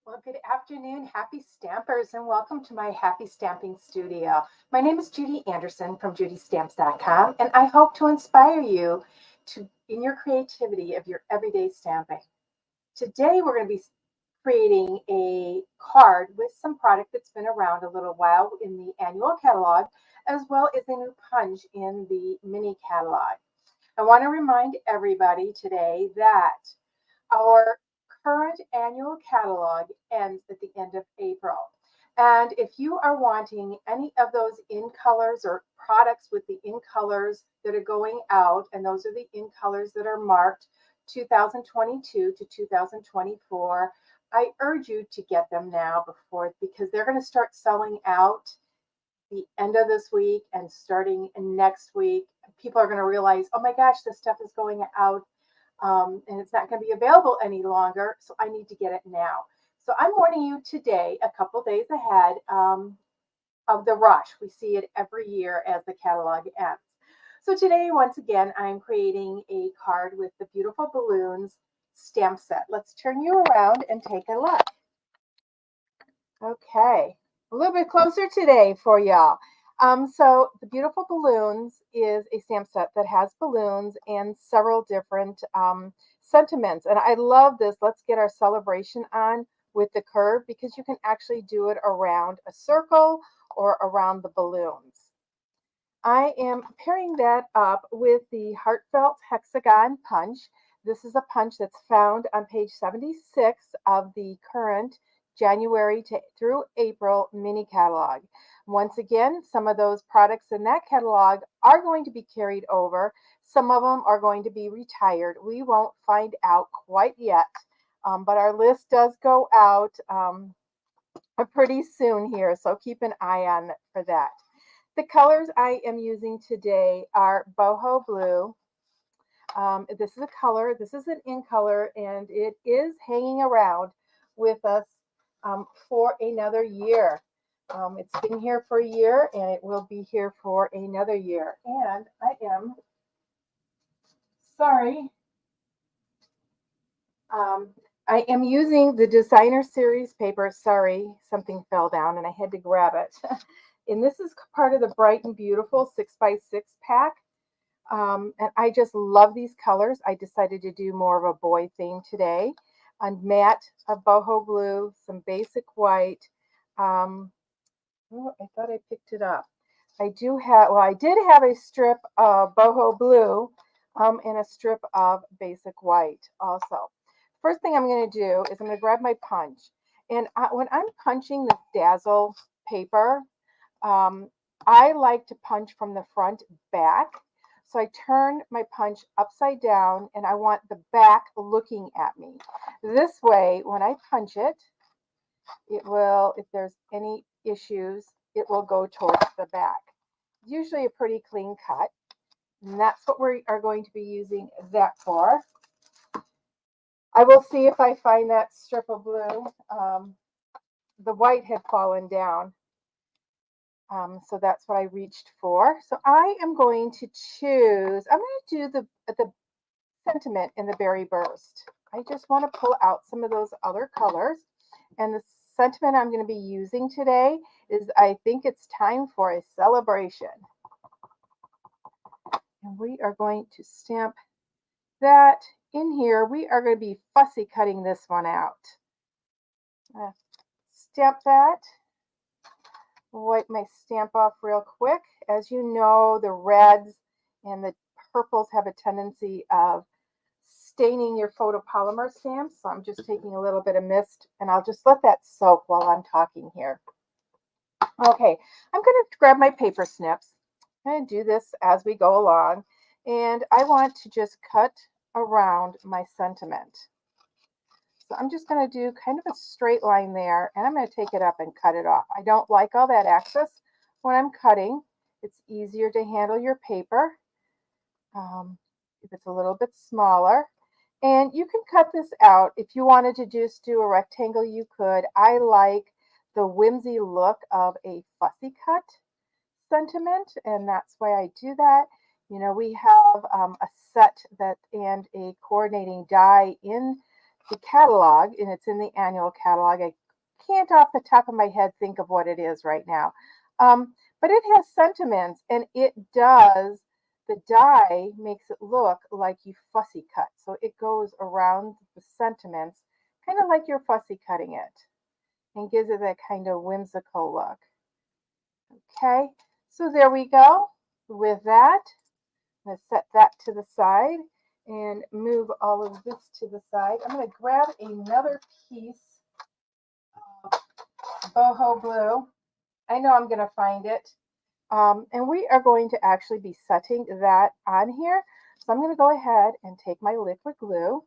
Well, good afternoon, happy stampers, and welcome to my happy stamping studio. My name is Judy Anderson from judystamps.com, and I hope to inspire you in your creativity of your everyday stamping. Today, we're going to be creating a card with some product that's been around a little while in the annual catalog, as well as a new punch in the mini catalog. I want to remind everybody today that our current annual catalog ends at the end of April. And if you are wanting any of those in colors or products with the in colors that are going out, and those are the in colors that are marked 2022 to 2024, I urge you to get them now before because they're going to start selling out the end of this week and starting next week. People are going to realize, oh my gosh, this stuff is going out and it's not going to be available any longer. So I need to get it now. So I'm warning you today, a couple days ahead of the rush. We see it every year as the catalog ends. So today, once again, I'm creating a card with the beautiful balloons stamp set. Let's turn you around and take a look. Okay, a little bit closer today for y'all. So the Beautiful Balloons is a stamp set that has balloons and several different sentiments. And I love this. Let's get our celebration on with the curve because you can actually do it around a circle or around the balloons. I am pairing that up with the Heartfelt Hexagon Punch. This is a punch that's found on page 76 of the current January through April mini catalog. Once again, some of those products in that catalog are going to be carried over. Some of them are going to be retired. We won't find out quite yet, but our list does go out pretty soon here, so keep an eye on for that. The colors I am using today are Boho Blue. This is a color, this is an in color, and it is hanging around with us for another year. It's been here for a year and it will be here for another year. And I am sorry. Um, I am using the Designer Series paper. Sorry, something fell down and I had to grab it. And this is part of the Bright and Beautiful 6x6 pack. And I just love these colors. I decided to do more of a boy theme today. On matte, a boho blue, some basic white. Oh, I thought I picked it up. I do have, well, I did have a strip of boho blue and a strip of basic white also. First thing I'm going to do is I'm going to grab my punch. And when I'm punching this Dazzle paper, um, I like to punch from the front back. So I turn my punch upside down and I want the back looking at me. This way, when I punch it, it will, if there's any issues, it will go towards the back. Usually a pretty clean cut. And that's what we are going to be using that for. I will see if I find that strip of blue. The white had fallen down. So that's what I reached for. So I am going to choose, I'm going to do the sentiment in the Berry Burst. I just want to pull out some of those other colors. And the sentiment I'm going to be using today is I think it's time for a celebration. And we are going to stamp that in here. We are going to be fussy cutting this one out. Stamp that. Wipe my stamp off real quick. As you know, the reds and the purples have a tendency of staining your photopolymer stamps. So I'm just taking a little bit of mist and I'll just let that soak while I'm talking here. Okay, I'm going to grab my paper snips. I'm going to do this as we go along. And I want to just cut around my sentiment. So I'm just going to do kind of a straight line there, and I'm going to take it up and cut it off. I don't like all that excess when I'm cutting. It's easier to handle your paper if it's a little bit smaller. And you can cut this out. If you wanted to just do a rectangle, you could. I like the whimsy look of a fussy cut sentiment, and that's why I do that. You know, we have a set that and a coordinating die in the catalog, and it's in the annual catalog. I can't off the top of my head think of what it is right now. But it has sentiments, and it does, the die makes it look like you fussy cut. So it goes around the sentiments, kind of like you're fussy cutting it, and gives it that kind of whimsical look. Okay, so there we go. With that, I'm going to set that to the side and move all of this to the side. I'm going to grab another piece of boho blue. I know I'm going to find it. And we are going to actually be setting that on here. So I'm going to go ahead and take my liquid glue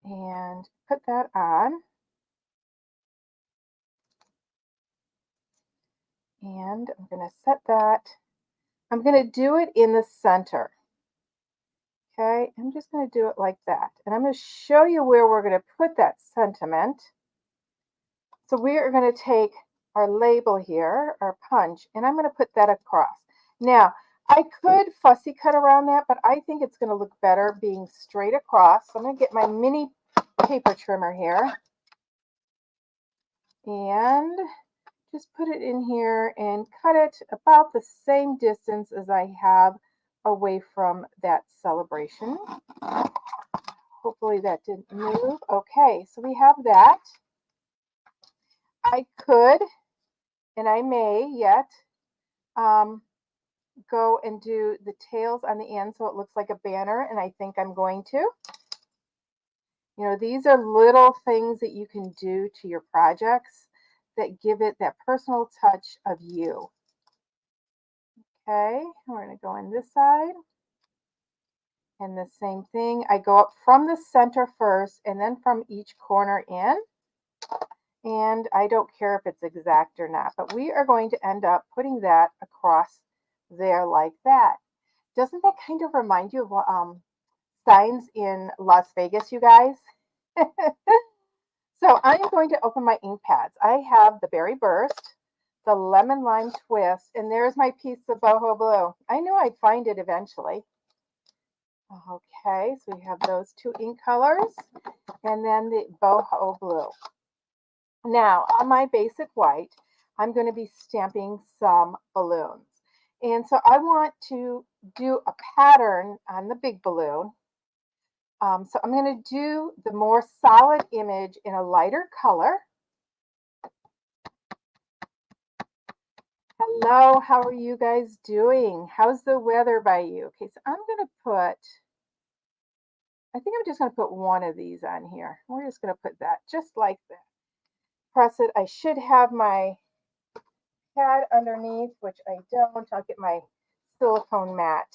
and put that on. And I'm going to set that. I'm going to do it in the center. Okay, I'm just going to do it like that. And I'm going to show you where we're going to put that sentiment. So we are going to take our label here, our punch, and I'm going to put that across. Now, I could fussy cut around that, but I think it's going to look better being straight across. So I'm going to get my mini paper trimmer here and just put it in here and cut it about the same distance as I have away from that celebration. Hopefully that didn't move. Okay, so we have that. I could, and I may yet, go and do the tails on the end so it looks like a banner, and I think I'm going to. You know, these are little things that you can do to your projects that give it that personal touch of you. Okay, we're going to go on this side. And the same thing, I go up from the center first and then from each corner in. And I don't care if it's exact or not, but we are going to end up putting that across there like that. Doesn't that kind of remind you of signs in Las Vegas, you guys? So I'm going to open my ink pads. I have the Berry Burst, the Lemon Lime Twist, and there's my piece of boho blue. I knew I'd find it eventually. Okay, so we have those two ink colors, and then the boho blue. Now, on my basic white, I'm going to be stamping some balloons. And so I want to do a pattern on the big balloon. So I'm going to do the more solid image in a lighter color. Hello, how are you guys doing? How's the weather by you? Okay, so I'm going to put, I think I'm just going to put one of these on here. We're just going to put that just like that. Press it. I should have my pad underneath, which I don't. I'll get my silicone mat.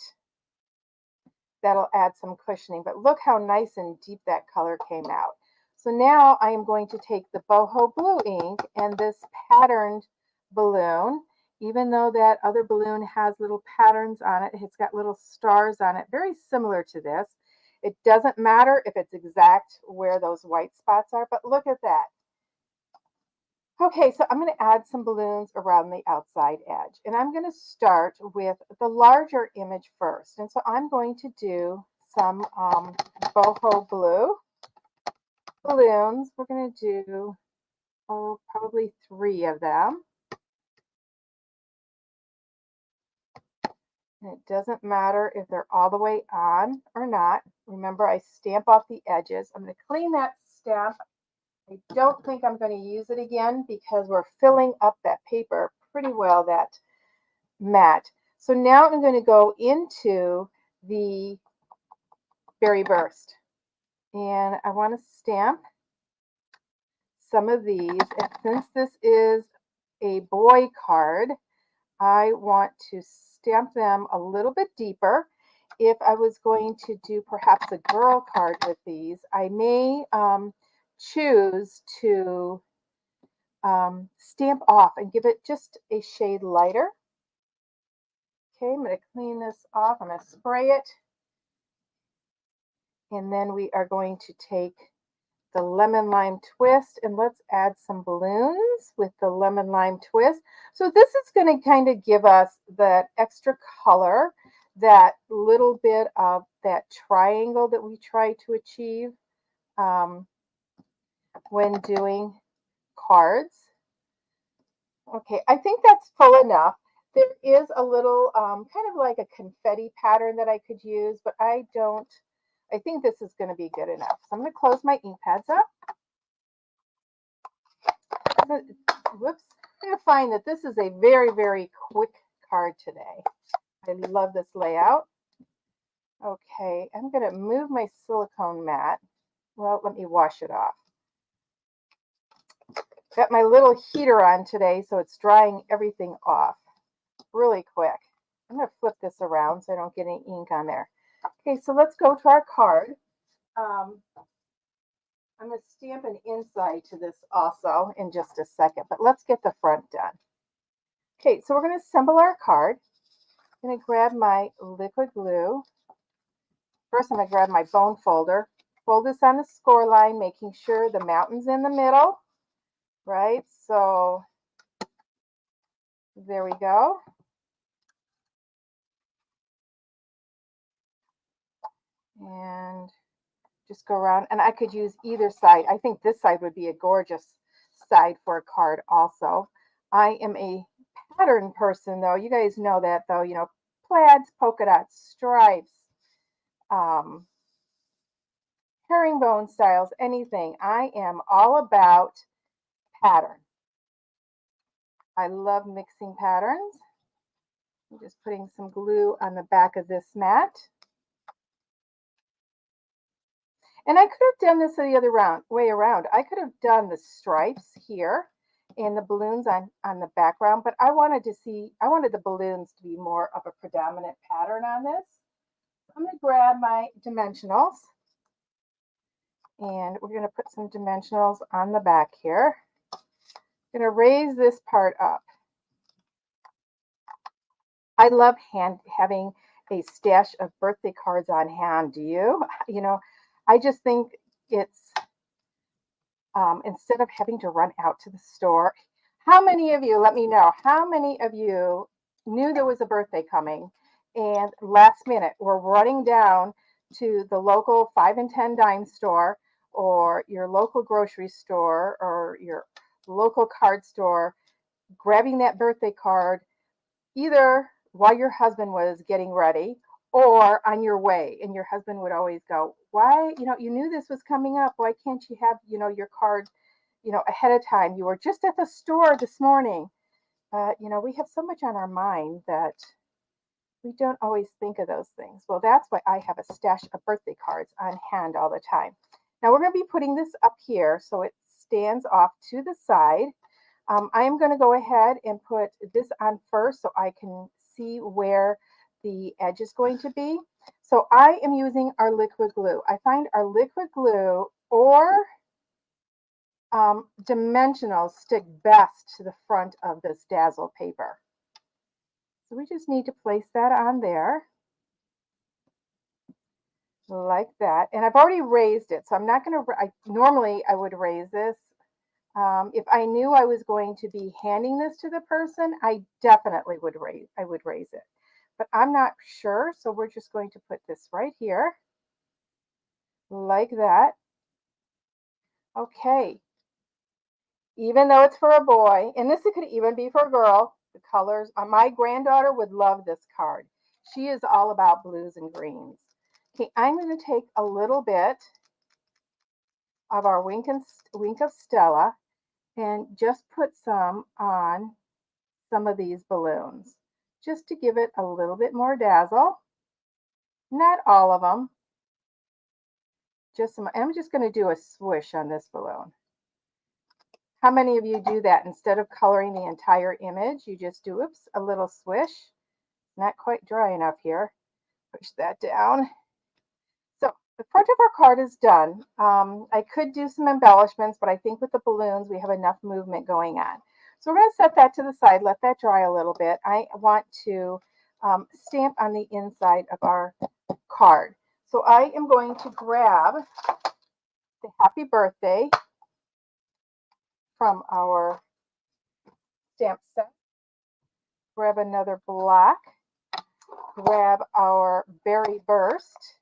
That'll add some cushioning, but look how nice and deep that color came out. So now I am going to take the boho blue ink and this patterned balloon, even though that other balloon has little patterns on it, it's got little stars on it, very similar to this. It doesn't matter if it's exact where those white spots are, but look at that. Okay, so I'm going to add some balloons around the outside edge, and I'm going to start with the larger image first. And so I'm going to do some boho blue balloons. We're going to do, probably 3 of them. And it doesn't matter if they're all the way on or not. Remember, I stamp off the edges. I'm going to clean that stamp. I don't think I'm going to use it again because we're filling up that paper pretty well, that mat. So now I'm going to go into the Berry Burst. And I want to stamp some of these. And since this is a boy card, I want to stamp them a little bit deeper. If I was going to do perhaps a girl card with these, I may choose to stamp off and give it just a shade lighter. Okay, I'm going to clean this off. I'm going to spray it. And then we are going to take the lemon lime twist and let's add some balloons with the lemon lime twist. So this is going to kind of give us that extra color that little bit of that triangle that we try to achieve um, when doing cards. Okay, I think that's full enough. There is a little kind of like a confetti pattern that I could use, but I think this is going to be good enough. So I'm going to close my ink pads up. Whoops. I'm going to find that this is a very, very quick card today. I love this layout. Okay, I'm going to move my silicone mat. Well, let me wash it off. Got my little heater on today, so it's drying everything off really quick. I'm going to flip this around so I don't get any ink on there. Okay, so let's go to our card. I'm going to stamp an inside to this also in just a second, but let's get the front done. Okay, so we're going to assemble our card. I'm going to grab my liquid glue. First, I'm going to grab my bone folder. Fold this on the score line, making sure the mountain's in the middle, right? So there we go. And just go around, and I could use either side. I think this side would be a gorgeous side for a card also. I am a pattern person though. You guys know that though, you know, plaids, polka dots, stripes, herringbone styles, anything. I am all about pattern. I love mixing patterns. I'm just putting some glue on the back of this mat. And I could have done this the other way around. I could have done the stripes here and the balloons on the background, but I wanted the balloons to be more of a predominant pattern on this. I'm going to grab my dimensionals, and we're going to put some dimensionals on the back here. I'm going to raise this part up. I love having a stash of birthday cards on hand. Do you? You know, I just think it's instead of having to run out to the store. How many of you, let me know, how many of you knew there was a birthday coming and last minute were running down to the local 5 and 10 dime store or your local grocery store or your local card store, grabbing that birthday card either while your husband was getting ready or on your way, and your husband would always go, why, you know, you knew this was coming up, why can't you have, you know, your card, you know, ahead of time, you were just at the store this morning. You know, we have so much on our mind that we don't always think of those things. Well, that's why I have a stash of birthday cards on hand all the time. Now we're going to be putting this up here so it stands off to the side. I am going to go ahead and put this on first so I can see where the edge is going to be. So I am using our liquid glue. I find our liquid glue or dimensionals stick best to the front of this dazzle paper. So we just need to place that on there like that. And I've already raised it, so I'm not going to, normally I would raise this. If I knew I was going to be handing this to the person, I definitely would raise it. But I'm not sure, so we're just going to put this right here, like that. Okay. Even though it's for a boy, and this could even be for a girl, the colors, my granddaughter would love this card. She is all about blues and greens. Okay, I'm going to take a little bit of our Wink of Stella and just put some on some of these balloons, just to give it a little bit more dazzle. Not all of them, just some. I'm just going to do a swish on this balloon. How many of you do that? Instead of coloring the entire image, you just do, oops, a little swish. Not quite dry enough here. Push that down. So the front of our card is done. I could do some embellishments, but I think with the balloons, we have enough movement going on. So we're going to set that to the side, let that dry a little bit. I want to stamp on the inside of our card. So I am going to grab the happy birthday from our stamp set. Grab another block. grab our Berry Burst.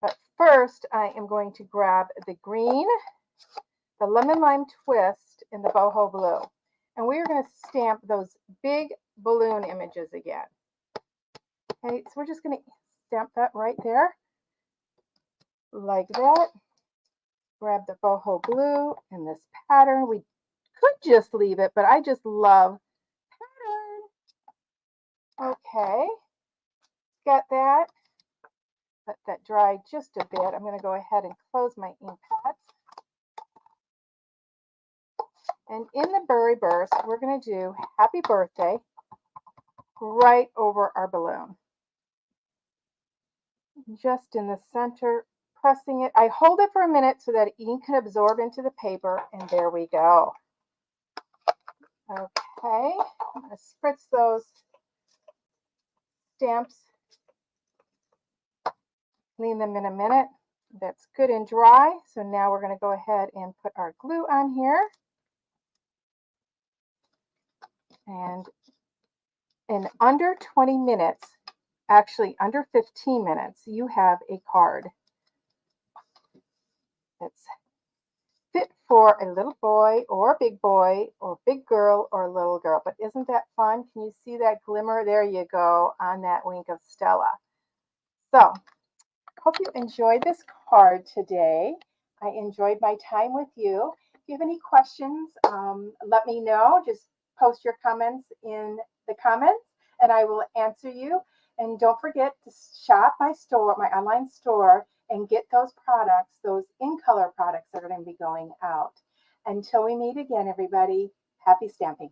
But first, I am going to grab the green, the Lemon Lime Twist, and the Boho Blue. And we are going to stamp those big balloon images again. Okay, so we're just going to stamp that right there, like that. Grab the Boho Blue in this pattern. We could just leave it, but I just love pattern. Okay, got that. Let that dry just a bit. I'm going to go ahead and close my ink pads. And in the Berry Burst, we're going to do Happy Birthday right over our balloon. Just in the center, pressing it. I hold it for a minute so that ink can absorb into the paper, and there we go. Okay, I'm going to spritz those stamps, clean them in a minute. That's good and dry. So now we're going to go ahead and put our glue on here. And in under 20 minutes, actually under 15 minutes, you have a card that's fit for a little boy or a big boy or big girl or a little girl. But isn't that fun? Can you see that glimmer? There you go on that wink of Stella. So hope you enjoyed this card today. I enjoyed my time with you. If you have any questions, let me know. Just post your comments in the comments and I will answer you. And don't forget to shop my store, my online store, and get those products, those in color products that are going to be going out. Until we meet again, everybody, happy stamping.